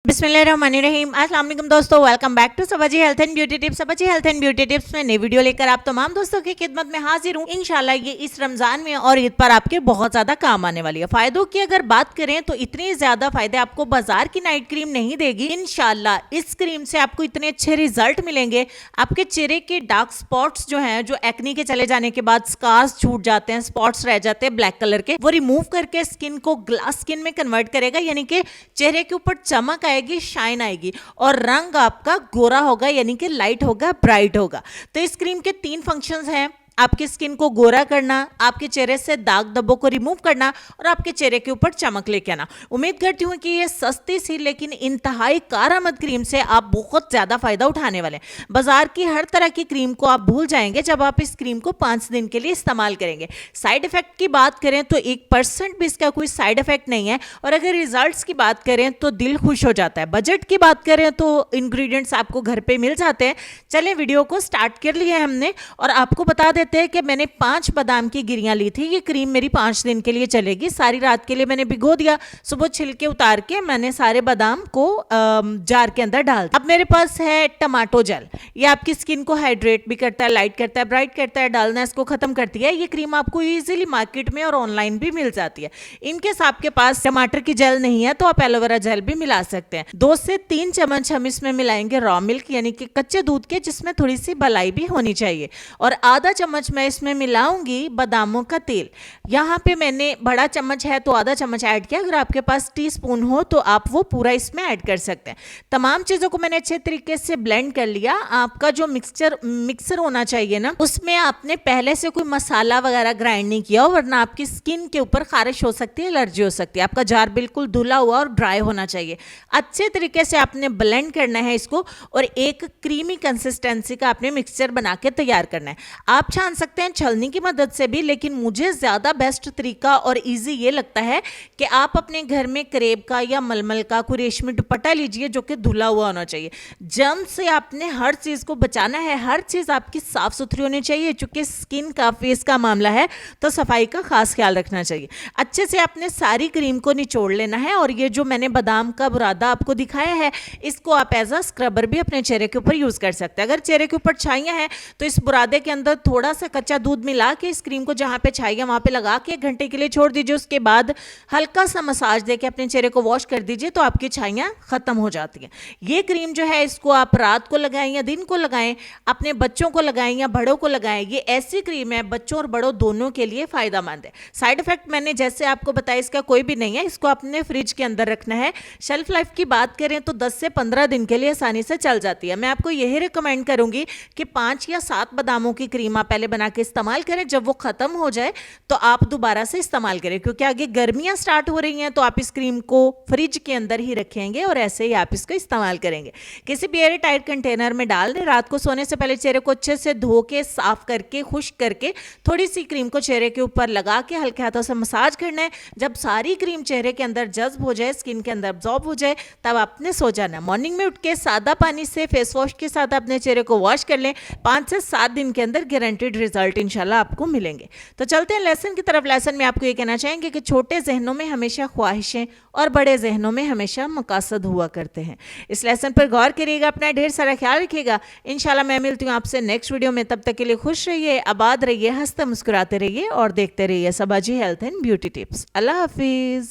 बिस्मिल्लाहिर्रहमानिर्रहीम। अस्सलाम वालेकुम दोस्तों, welcome back to Sabaji health and beauty tips. Sabaji health and beauty tips में नई वीडियो लेकर आप तमाम दोस्तों की खिदमत में हाजिर हूँ। इंशाल्लाह ये इस रमजान में और ईद पर आपके बहुत ज्यादा काम आने वाली है। फायदों की अगर बात करें तो इतने ज्यादा फायदे आपको बाजार की नाइट क्रीम नहीं देगी। इंशाल्लाह इस क्रीम से आपको इतने अच्छे रिजल्ट मिलेंगे। आपके चेहरे के डार्क स्पॉट्स जो है, जो एक्नी के चले जाने के बाद स्कार्स छूट जाते हैं, स्पॉट्स रह जाते हैं ब्लैक कलर के, वो रिमूव करके स्किन को ग्लास स्किन में कन्वर्ट करेगा। यानी कि चेहरे के ऊपर चमक आएगी, शाइन आएगी और रंग आपका गोरा होगा, यानी कि लाइट होगा, ब्राइट होगा। तो इस क्रीम के 3 फंक्शंस हैं: आपकी स्किन को गोरा करना, आपके चेहरे से दाग धब्बों को रिमूव करना और आपके चेहरे के ऊपर चमक लेके आना। उम्मीद करती हूँ कि ये सस्ती सी लेकिन इंतहाई कारआमद क्रीम से आप बहुत ज्यादा फायदा उठाने वाले हैं। बाजार की हर तरह की क्रीम को आप भूल जाएंगे जब आप इस क्रीम को 5 दिन के लिए इस्तेमाल करेंगे। साइड इफेक्ट की बात करें तो 1% भी इसका कोई साइड इफेक्ट नहीं है। और अगर रिजल्ट्स की बात करें तो दिल खुश हो जाता है। बजट की बात करें तो इंग्रेडिएंट्स आपको घर पे मिल जाते हैं। चलें, वीडियो को स्टार्ट कर लिया है हमने और आपको बता देते हैं कि मैंने 5 बादाम की गिरियां ली थी। ये क्रीम मेरी 5 दिन के लिए चलेगी। सारी रात के लिए मैंने भिगो दिया, सुबह छिलके उतार के मैंने सारे बादाम को जार के अंदर डाल दिया। अब मेरे पास है टमाटो जेल। ये आपकी स्किन को हाइड्रेट भी करता है, लाइट करता है, ब्राइट करता है, डालनेस को खत्म करती है। ये क्रीम आपको इजीली मार्केट में और ऑनलाइन भी मिल जाती है। इनकेस आपके पास टमाटर की जेल नहीं है तो आप एलोवेरा जेल भी मिला सकते हैं। 2 से 3 चम्मच हम इसमें मिलाएंगे रॉ मिल्क, यानी कि कच्चे दूध के, जिसमें थोड़ी सी मलाई भी होनी चाहिए। और आधा चम्मच मैं इसमें मिलाऊंगी बादामों का तेल। यहाँ पे मैंने बड़ा चम्मच है तो आधा चम्मच ऐड किया। अगर आपके पास टीस्पून हो तो आप वो पूरा इसमें ऐड कर सकते हैं। तमाम चीजों को मैंने अच्छे तरीके से ब्लेंड कर लिया। आपका जो मिक्सर होना चाहिए ना, उसमें आपने पहले से कोई मसाला वगैरह ग्राइंड नहीं किया हो, वरना आपकी स्किन के ऊपर खारिश हो सकती है, एलर्जी हो सकती है। आपका जार बिल्कुल धुला हुआ और ड्राई होना चाहिए। अच्छे तरीके से आपने ब्लेंड करना है इसको और एक क्रीमी कंसिस्टेंसी का आपने मिक्सचर बना के तैयार करना है। आप छान सकते हैं छलनी की मदद से भी, लेकिन मुझे ज्यादा बेस्ट तरीका और इजी ये लगता है कि आप अपने घर में करेब का या मलमल का कोई रेशमी दुपट्टा लीजिए जो कि धुला हुआ होना चाहिए। जर्म से आपने हर चीज को बचाना है, हर चीज आपकी साफ सुथरी होनी चाहिए। चूंकि स्किन का, फेस का मामला है तो सफाई का खास ख्याल रखना चाहिए। अच्छे से आपने सारी क्रीम को निचोड़ लेना है और ये जो मैंने बादाम का बुरादा आपको दिखाया है, इसको आप एज अ स्क्रबर भी अपने चेहरे के ऊपर यूज कर सकते हैं। अगर चेहरे के ऊपर छाइयां हैं तो इस बुरादे के अंदर थोड़ा सा कच्चा दूध मिला के इस क्रीम को जहां पे छाइए वहां पे लगा के 1 घंटे के लिए छोड़ दीजिए। उसके बाद हल्का सा मसाज देके अपने चेहरे को वॉश कर दीजिए तो आपकी छाइयां खत्म हो जाती हैं। ये क्रीम जो है, इसको आप रात को लगाएं या दिन को लगाएं, अपने बच्चों को लगाएं या बड़ों को लगाएं। ये ऐसी क्रीम है बच्चों और बड़ों दोनों के लिए फायदेमंद है। साइड इफेक्ट मैंने जैसे आपको बताया इसका कोई भी नहीं है। इसको अपने फ्रिज के अंदर रखना है। शेल्फ लाइफ की बात करें तो 10 से 15 दिन के लिए आसानी से चल जाती है। मैं आपको यही रिकमेंड करूंगी कि 5 या 7 बादामों की क्रीम आप पहले बना के इस्तेमाल करें। जब वो खत्म हो जाए तो आप दोबारा से इस्तेमाल करें, क्योंकि आगे गर्मियां स्टार्ट हो रही हैं तो आप इस क्रीम को फ्रिज के अंदर ही रखेंगे और ऐसे ही आप इसको इस्तेमाल करेंगे। किसी भी एयर टाइट कंटेनर में डाल दें। रात को सोने से पहले चेहरे को अच्छे से धो के, साफ करके, खुश्क करके थोड़ी सी क्रीम को चेहरे के ऊपर लगा के हल्के हाथों से मसाज करना है। जब सारी क्रीम चेहरे के अंदर जज्ब हो जाए, स्किन के अंदर अब्जॉर्ब हो जाए, तब आपने सो जाना। मॉर्निंग में उठ के सादा पानी से फेस वॉश के साथ अपने चेहरे को वॉश कर लें। 5 से 7 दिन के अंदर गारंटीड रिजल्ट इंशाल्लाह आपको मिलेंगे। तो चलते हैं लेसन की तरफ। लेसन में आपको ये कहना चाहेंगे कि छोटे जहनों में हमेशा ख्वाहिशें और बड़े जहनों में हमेशा मकासद हुआ करते हैं। इस लेसन पर गौर करिएगा, अपना ढेर सारा ख्याल रखिएगा। इंशाल्लाह मैं मिलती हूँ आपसे नेक्स्ट वीडियो में। तब तक के लिए खुश रहिए, आबाद रहिए, हंसते मुस्कुराते रहिए और देखते रहिए Sabaji health and beauty tips. अल्लाह हाफिज।